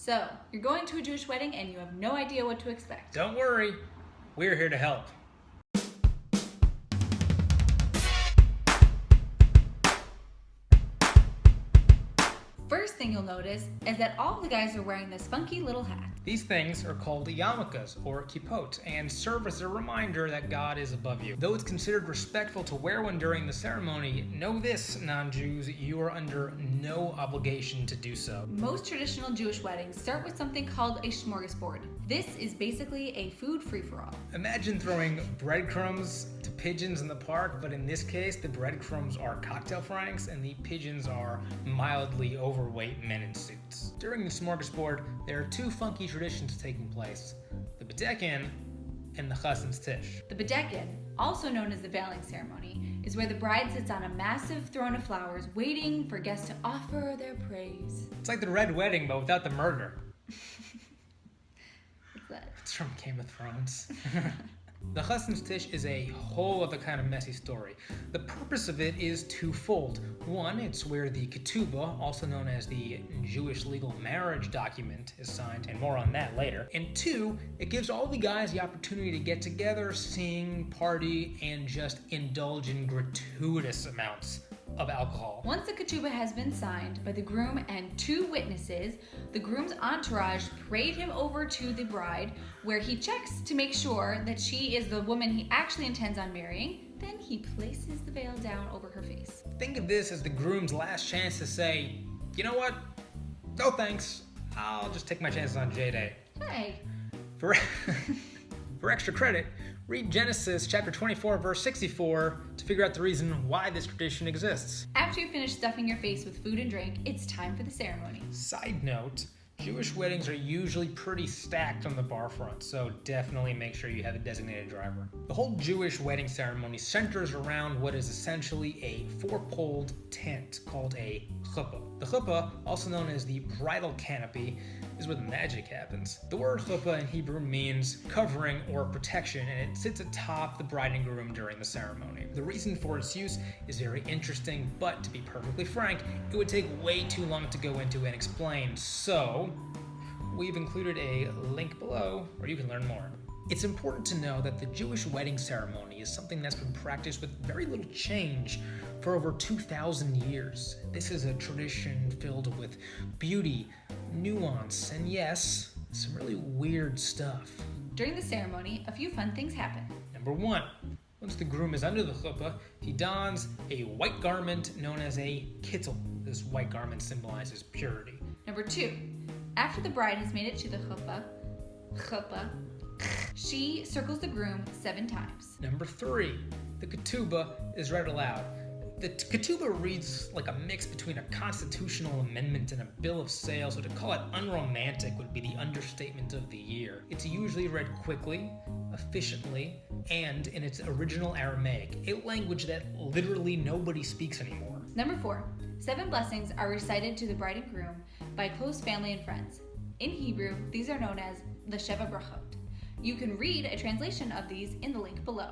So, you're going to a Jewish wedding and you have no idea what to expect. Don't worry, we're here to help. First thing you'll notice is that all the guys are wearing this funky little hat. These things are called yarmulkes or kippot and serve as a reminder that God is above you. Though it's considered respectful to wear one during the ceremony, know this, non-Jews, you are under no obligation to do so. Most traditional Jewish weddings start with something called a smorgasbord. This is basically a food free-for-all. Imagine throwing breadcrumbs to pigeons in the park, but in this case, the breadcrumbs are cocktail franks and the pigeons are mildly overweight men in suits. During the smorgasbord, there are two funky traditions taking place: the bedekin and the chassan's tish. The bedekin, also known as the veiling ceremony, is where the bride sits on a massive throne of flowers waiting for guests to offer their praise. It's like the Red Wedding, but without the murder. What's that? It's from Game of Thrones. The chassan's tish is a whole other kind of messy story. The purpose of it is twofold. One, it's where the ketubah, also known as the Jewish legal marriage document, is signed, and more on that later. And two, it gives all the guys the opportunity to get together, sing, party, and just indulge in gratuitous amounts of alcohol. Once the ketubah has been signed by the groom and two witnesses, the groom's entourage parade him over to the bride, where he checks to make sure that she is the woman he actually intends on marrying. Then he places the veil down over her face. Think of this as the groom's last chance to say, you know what? No thanks. I'll just take my chances on J-Day. Hey. For extra credit, read Genesis chapter 24, verse 64 to figure out the reason why this tradition exists. After you finish stuffing your face with food and drink, it's time for the ceremony. Side note, Jewish weddings are usually pretty stacked on the bar front, so definitely make sure you have a designated driver. The whole Jewish wedding ceremony centers around what is essentially a four-poled tent called a chuppah. The chuppah, also known as the bridal canopy, is where the magic happens. The word chuppah in Hebrew means covering or protection, and it sits atop the bride and groom during the ceremony. The reason for its use is very interesting, but to be perfectly frank, it would take way too long to go into and explain, so we've included a link below where you can learn more. It's important to know that the Jewish wedding ceremony is something that's been practiced with very little change for over 2,000 years. This is a tradition filled with beauty, nuance, and yes, some really weird stuff. During the ceremony, a few fun things happen. Number one, once the groom is under the chuppah, he dons a white garment known as a kittel. This white garment symbolizes purity. Number two, after the bride has made it to the chuppah, she circles the groom 7 times. Number three, the ketubah is read aloud. The ketubah reads like a mix between a constitutional amendment and a bill of sale, so to call it unromantic would be the understatement of the year. It's usually read quickly, efficiently, and in its original Aramaic, a language that literally nobody speaks anymore. Number 4, 7 blessings are recited to the bride and groom by close family and friends. In Hebrew, these are known as the Sheva Brachot. You can read a translation of these in the link below.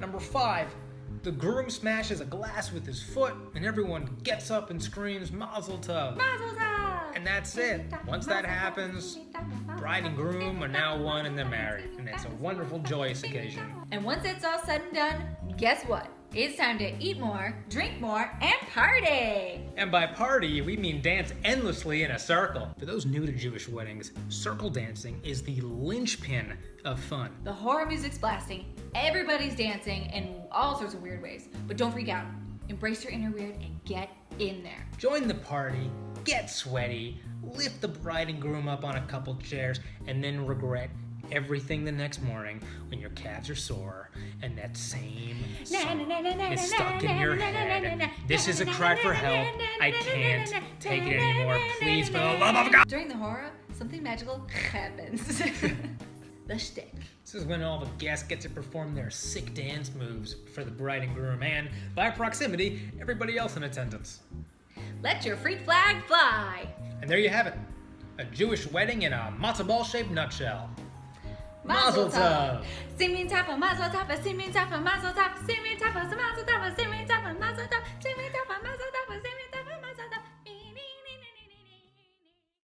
Number 5, the groom smashes a glass with his foot, and everyone gets up and screams, Mazel Tov. Mazel Tov! And that's it. Once that happens, bride and groom are now one and they're married. And it's a wonderful, joyous occasion. And once it's all said and done, guess what? It's time to eat more, drink more, and party! And by party, we mean dance endlessly in a circle. For those new to Jewish weddings, circle dancing is the linchpin of fun. The horror music's blasting, everybody's dancing in all sorts of weird ways. But don't freak out. Embrace your inner weird and get in there. Join the party, get sweaty, lift the bride and groom up on a couple chairs, and then regret everything the next morning when your calves are sore and that same song is stuck in your head. This is a cry for help. I can't take it anymore. Please, for the love of God. During the horror, something magical happens. The shtick. This is when all the guests get to perform their sick dance moves for the bride and groom and, by proximity, everybody else in attendance. Let your freak flag fly. And there you have it. A Jewish wedding in a matzo ball-shaped nutshell. Mazel Mazel tov! Simin tapa, mazel tapa, simin tapa, mazel tapa, simin tapa, mazel tapa, simin tapa.